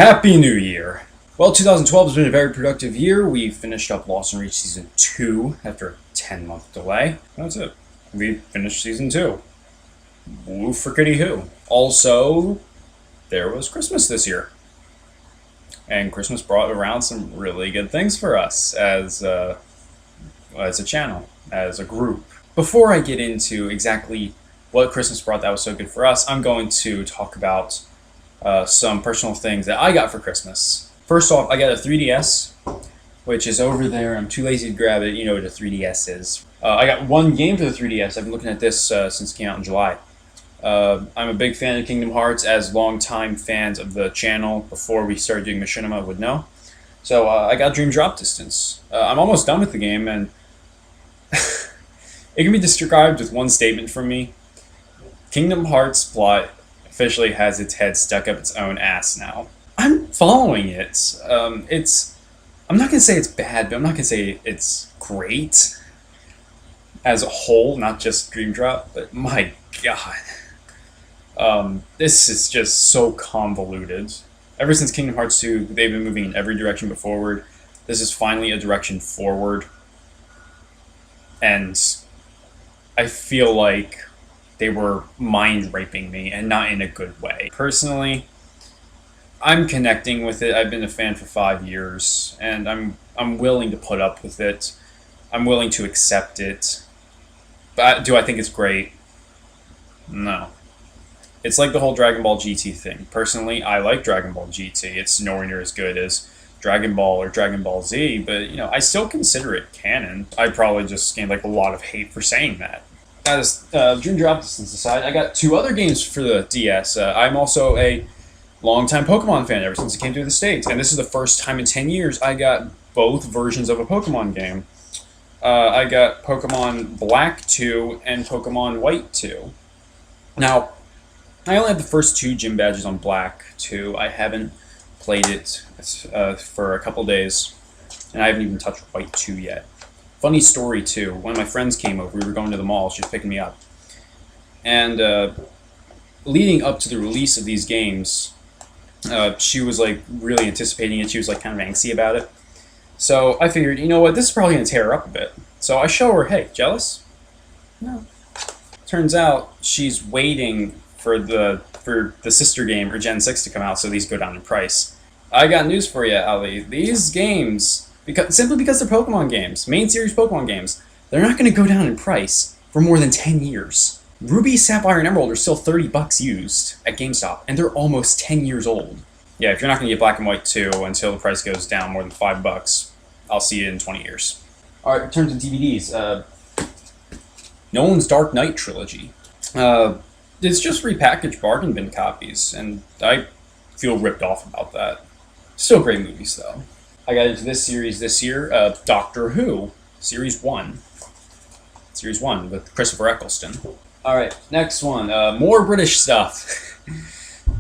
Happy New Year! Well, 2012 has been a very productive year. We finished up Alison Rash Season 2 after a 10-month delay. That's it. We finished Season 2. Woo for Kitty Who. Also, there was Christmas this year. And Christmas brought around some really good things for us as a channel, as a group. Before I get into exactly what Christmas brought that was so good for us, I'm going to talk about some personal things that I got for Christmas. First off, I got a 3DS, which is over there. I'm too lazy to grab it. You know what a 3DS is. I got one game for the 3DS. I've been looking at this since it came out in July. I'm a big fan of Kingdom Hearts, as longtime fans of the channel before we started doing Machinima would know. So I got Dream Drop Distance. I'm almost done with the game, and it can be described with one statement from me. Kingdom Hearts plot officially has its head stuck up its own ass now. I'm following it. I'm not gonna say it's bad, but I'm not gonna say it's great as a whole, not just Dream Drop. But my God, this is just so convoluted. Ever since Kingdom Hearts 2, they've been moving in every direction but forward. This is finally a direction forward, and I feel like they were mind-raping me, and not in a good way. Personally, I'm connecting with it. I've been a fan for 5 years, and I'm willing to put up with it. I'm willing to accept it. But do I think it's great? No. It's like the whole Dragon Ball GT thing. Personally, I like Dragon Ball GT. It's nowhere near as good as Dragon Ball or Dragon Ball Z, but I still consider it canon. I probably just gained a lot of hate for saying that. As Dream Drop Distance aside, I got 2 other games for the DS. I'm also a longtime Pokemon fan ever since it came to the States, and this is the first time in 10 years I got both versions of a Pokemon game. I got Pokemon Black 2 and Pokemon White 2. Now, I only have the first 2 gym badges on Black 2. I haven't played it for a couple days, and I haven't even touched White 2 yet. Funny story, too. One of my friends came over. We were going to the mall. She was picking me up. And leading up to the release of these games, she was really anticipating it. She was kind of angsty about it. So I figured, you know what, this is probably going to tear her up a bit. So I show her, hey, jealous? No. Turns out she's waiting for the sister game, or Gen 6, to come out so these go down in price. I got news for you, Ali. These games, simply because they're Pokemon games, main series Pokemon games, they're not going to go down in price for more than 10 years. Ruby, Sapphire, and Emerald are still $30 used at GameStop, and they're almost 10 years old. Yeah, if you're not going to get Black and White 2 until the price goes down more than $5, I'll see you in 20 years. Alright, in terms of DVDs, Nolan's Dark Knight trilogy. It's just repackaged bargain bin copies, and I feel ripped off about that. Still great movies, though. I got into this series this year, Doctor Who, Series 1. Series 1 with Christopher Eccleston. Alright, next one. More British stuff.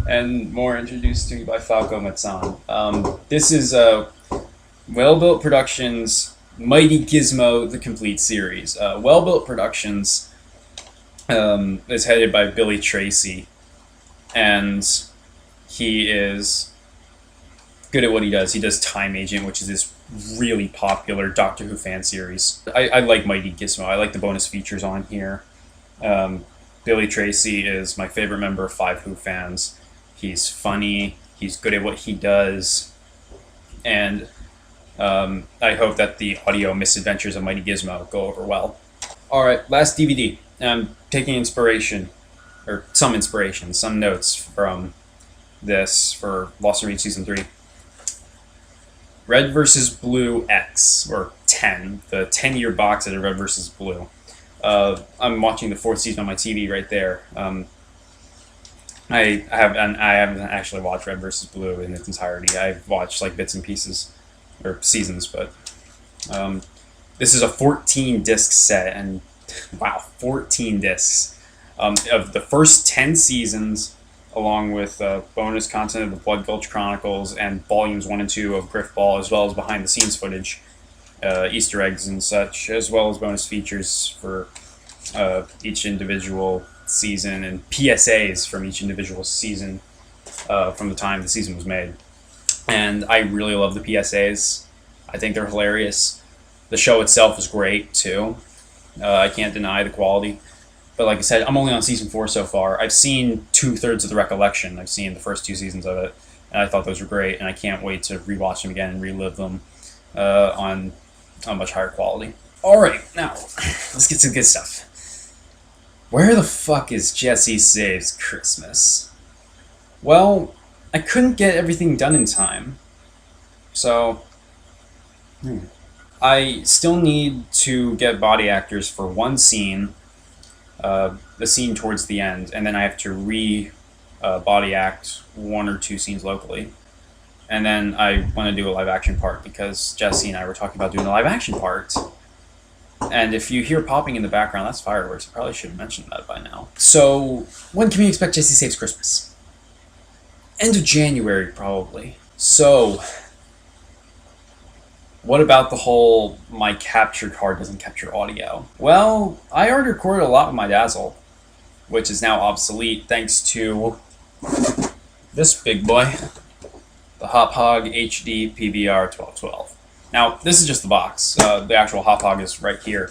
And more introduced to me by Falco Matsan. This is Well Built Productions' Mighty Gizmo, the complete series. Well Built Productions is headed by Billy Tracy, and he is good at what he does. He does Time Agent, which is this really popular Doctor Who fan series. I like Mighty Gizmo. I like the bonus features on here. Billy Tracy is my favorite member of 5 Who fans. He's funny. He's good at what he does. And I hope that the audio misadventures of Mighty Gizmo go over well. Alright, last DVD. I'm taking inspiration, or some inspiration, some notes from this for Lost in Reach Season 3. Red vs. Blue X, or 10, the 10-year box set of Red vs. Blue. I'm watching the 4th season on my TV right there. I haven't actually watched Red vs. Blue in its entirety. I've watched bits and pieces, or seasons, but this is a 14-disc set, and wow, 14 discs of the first 10 seasons, along with bonus content of the Blood Gulch Chronicles and volumes 1 and 2 of Griffball, as well as behind-the-scenes footage, Easter eggs and such, as well as bonus features for each individual season and PSAs from each individual season from the time the season was made. and I really love the PSAs. I think they're hilarious. The show itself is great, too. I can't deny the quality. But like I said, I'm only on season 4 so far. I've seen 2/3 of the recollection. I've seen the first 2 seasons of it, and I thought those were great, and I can't wait to rewatch them again and relive them on much higher quality. Alright, now, let's get to the good stuff. Where the fuck is Jesse Saves Christmas? Well, I couldn't get everything done in time. So, I still need to get body actors for one scene, the scene towards the end, and then I have to body act 1 or 2 scenes locally. And then I want to do a live action part because Jesse and I were talking about doing a live action part. And if you hear popping in the background, that's fireworks. I probably should have mentioned that by now. So, when can we expect Jesse Saves Christmas? End of January, probably. So, what about the whole my capture card doesn't capture audio? Well, I already recorded a lot with my Dazzle, which is now obsolete thanks to this big boy, the Hop Hog HD PBR 1212. Now, this is just the box. The actual Hop Hog is right here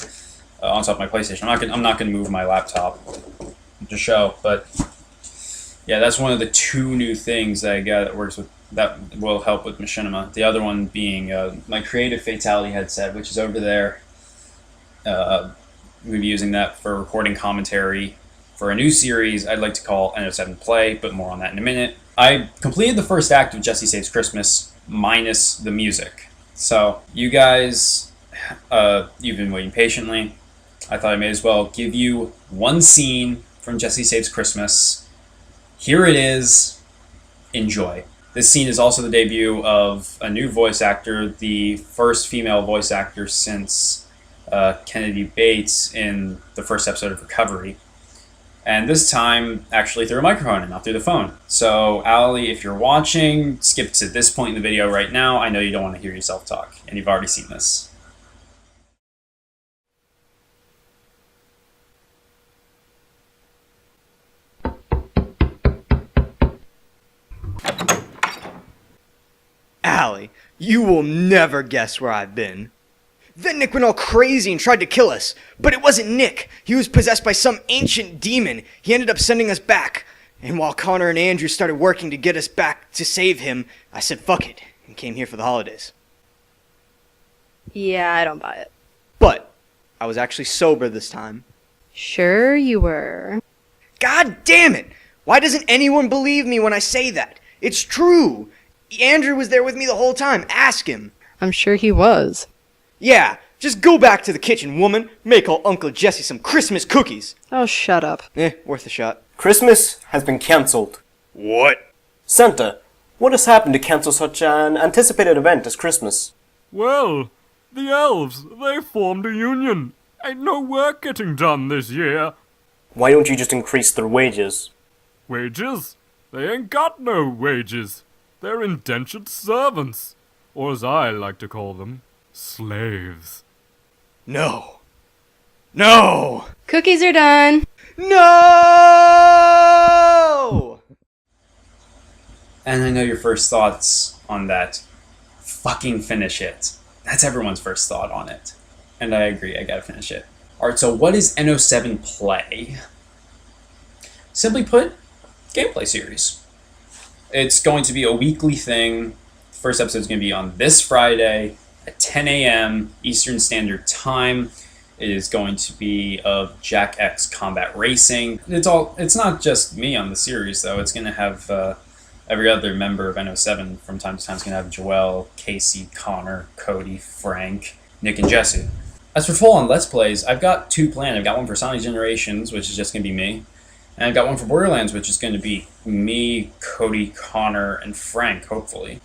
on top of my PlayStation. I'm not gonna move my laptop to show, but yeah, that's one of the 2 new things that I got that will help with machinima. The other one being my Creative Fatality headset, which is over there. We'll be using that for recording commentary for a new series I'd like to call NO7 Play, but more on that in a minute. I completed the first act of Jesse Saves Christmas minus the music. So, you guys, you've been waiting patiently. I thought I may as well give you one scene from Jesse Saves Christmas. Here it is. Enjoy. This scene is also the debut of a new voice actor, the first female voice actor since Kennedy Bates in the first episode of Recovery. And this time, actually through a microphone and not through the phone. So, Allie, if you're watching, skip to this point in the video right now. I know you don't want to hear yourself talk, and you've already seen this. Allie, you will never guess where I've been. Then Nick went all crazy and tried to kill us. But it wasn't Nick. He was possessed by some ancient demon. He ended up sending us back. And while Connor and Andrew started working to get us back to save him, I said fuck it and came here for the holidays. Yeah, I don't buy it. But I was actually sober this time. Sure you were. God damn it! Why doesn't anyone believe me when I say that? It's true. Andrew was there with me the whole time. Ask him. I'm sure he was. Yeah, just go back to the kitchen, woman. Make old Uncle Jesse some Christmas cookies. Oh, shut up. Worth a shot. Christmas has been cancelled. What? Santa, what has happened to cancel such an anticipated event as Christmas? Well, the elves, they formed a union. Ain't no work getting done this year. Why don't you just increase their wages? Wages? They ain't got no wages. They're indentured servants. Or as I like to call them, slaves. No. No! Cookies are done. No! And I know your first thoughts on that. Fucking finish it. That's everyone's first thought on it. And I agree, I gotta finish it. Alright, so what is NO7 Play? Simply put, gameplay series. It's going to be a weekly thing. First episode is going to be on this Friday at 10 a.m. Eastern Standard Time. It is going to be of Jack X Combat Racing. It's not just me on the series, though. It's going to have every other member of NO7 from time to time. It's going to have Joel, Casey, Connor, Cody, Frank, Nick, and Jesse. As for full-on Let's Plays, I've got 2 planned. I've got one for Sonic Generations, which is just going to be me. And I've got one for Borderlands, which is going to be me, Cody, Connor, and Frank, hopefully.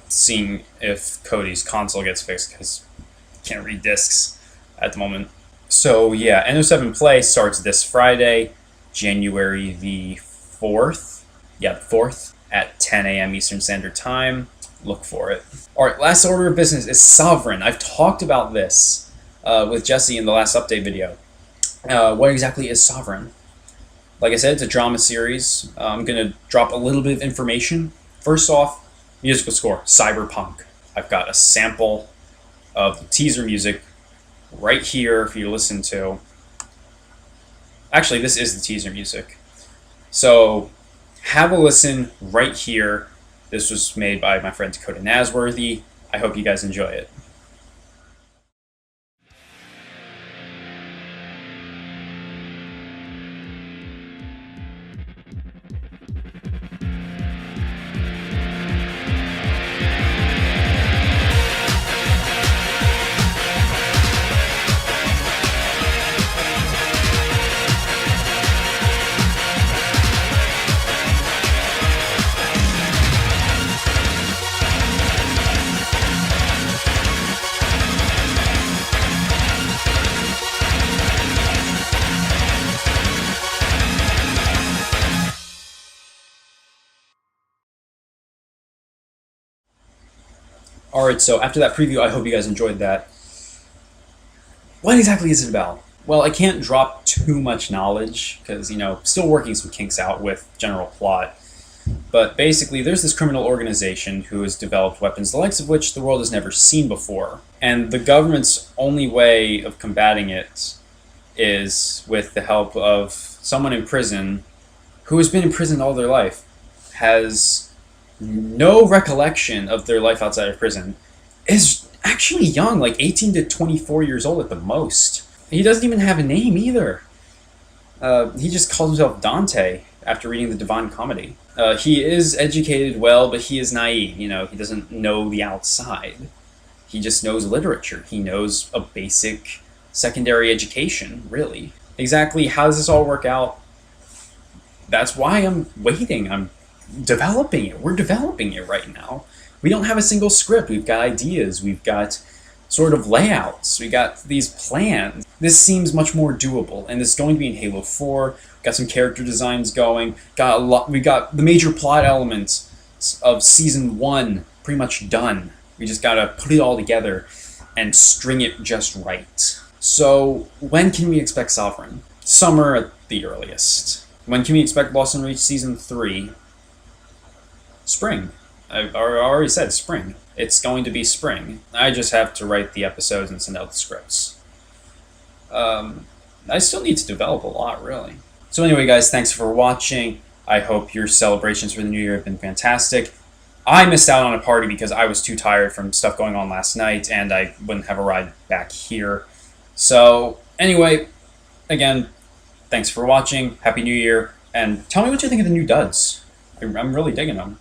Seeing if Cody's console gets fixed, because I can't read discs at the moment. So yeah, NO7 Play starts this Friday, January the 4th. Yeah, the 4th, at 10 a.m. Eastern Standard Time. Look for it. Alright, last order of business is Sovereign. I've talked about this with Jesse in the last update video. What exactly is Sovereign? Like I said, it's a drama series. I'm going to drop a little bit of information. First off, Musical score, Cyberpunk. I've got a sample of the teaser music right here for you to listen to. Actually, this is the teaser music. So have a listen right here. This was made by my friend Dakota Nasworthy. I hope you guys enjoy it. Alright, so after that preview, I hope you guys enjoyed that. What exactly is it about? Well, I can't drop too much knowledge, because, still working some kinks out with general plot. But basically, there's this criminal organization who has developed weapons, the likes of which the world has never seen before. And the government's only way of combating it is with the help of someone in prison who has been in prison all their life, has no recollection of their life outside of prison, is actually young, like 18 to 24 years old at the most. He doesn't even have a name either. He just calls himself Dante after reading the Divine Comedy. He is educated well, but he is naive. He doesn't know the outside. He just knows literature. He knows a basic secondary education, really. Exactly how does this all work out? That's why I'm waiting. I'm developing it. We're developing it right now. We don't have a single script. We've got ideas. We've got sort of layouts. We got these plans. This seems much more doable, and it's going to be in Halo 4. Got some character designs going. We got the major plot elements of Season 1 pretty much done. We just gotta put it all together and string it just right. So, when can we expect Sovereign? Summer at the earliest. When can we expect Lost and Reach Season 3? Spring. I already said spring. It's going to be spring. I just have to write the episodes and send out the scripts. I still need to develop a lot, really. So anyway, guys, thanks for watching. I hope your celebrations for the new year have been fantastic. I missed out on a party because I was too tired from stuff going on last night, and I wouldn't have a ride back here. So anyway, again, thanks for watching. Happy New Year, and tell me what you think of the new duds. I'm really digging them.